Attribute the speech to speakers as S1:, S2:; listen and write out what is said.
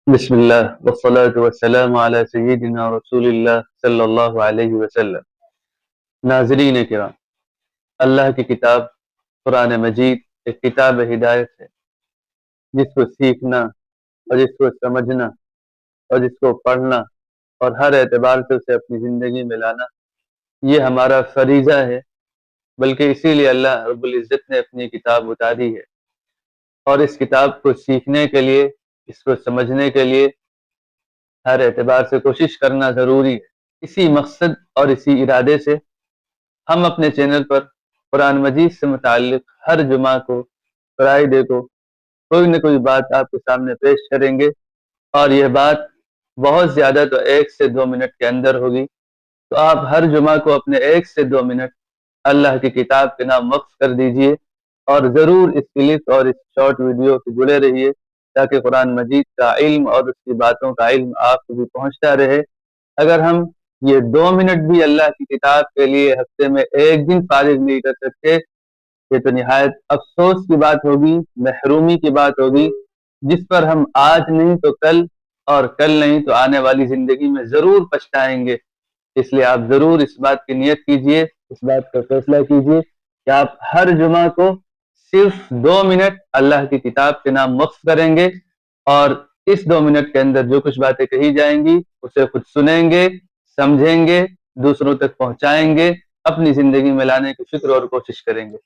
S1: بسم اللہ والصلاة والسلام علی سیدنا رسول اللہ صلی اللہ علیہ وسلم۔ ناظرین کرام، اللہ کی کتاب قرآن مجید ایک کتاب ہدایت ہے جس کو سیکھنا اور جس کو سمجھنا اور جس کو پڑھنا اور ہر اعتبار سے اسے اپنی زندگی میں لانا یہ ہمارا فریضہ ہے، بلکہ اسی لیے اللہ رب العزت نے اپنی کتاب اتاری ہے، اور اس کتاب کو سیکھنے کے لیے، اس کو سمجھنے کے لیے ہر اعتبار سے کوشش کرنا ضروری ہے۔ اسی مقصد اور اسی ارادے سے ہم اپنے چینل پر قرآن مجید سے متعلق ہر جمعہ کو فرائیڈے کو کوئی نہ کوئی بات آپ کے سامنے پیش کریں گے، اور یہ بات بہت زیادہ تو 1 سے 2 منٹ کے اندر ہوگی، تو آپ ہر جمعہ کو اپنے 1 سے 2 منٹ اللہ کی کتاب کے نام وقف کر دیجئے، اور ضرور اس کلپ اور اس شارٹ ویڈیو سے جڑے رہیے تاکہ قرآن مجید کا علم اور اس کی باتوں کا علم آپ کو بھی پہنچتا رہے۔ اگر ہم یہ 2 منٹ بھی اللہ کی کتاب کے لیے ہفتے میں ایک دن فارغ نہیں کر سکتے، یہ تو نہایت افسوس کی بات ہوگی، محرومی کی بات ہوگی، جس پر ہم آج نہیں تو کل، اور کل نہیں تو آنے والی زندگی میں ضرور پچھتائیں گے۔ اس لیے آپ ضرور اس بات کی نیت کیجئے، اس بات کا فیصلہ کیجئے کہ آپ ہر جمعہ کو صرف 2 منٹ اللہ کی کتاب کے نام وقف کریں گے، اور اس 2 منٹ کے اندر جو کچھ باتیں کہی جائیں گی اسے خود سنیں گے، سمجھیں گے، دوسروں تک پہنچائیں گے، اپنی زندگی میں لانے کی فکر اور کوشش کریں گے۔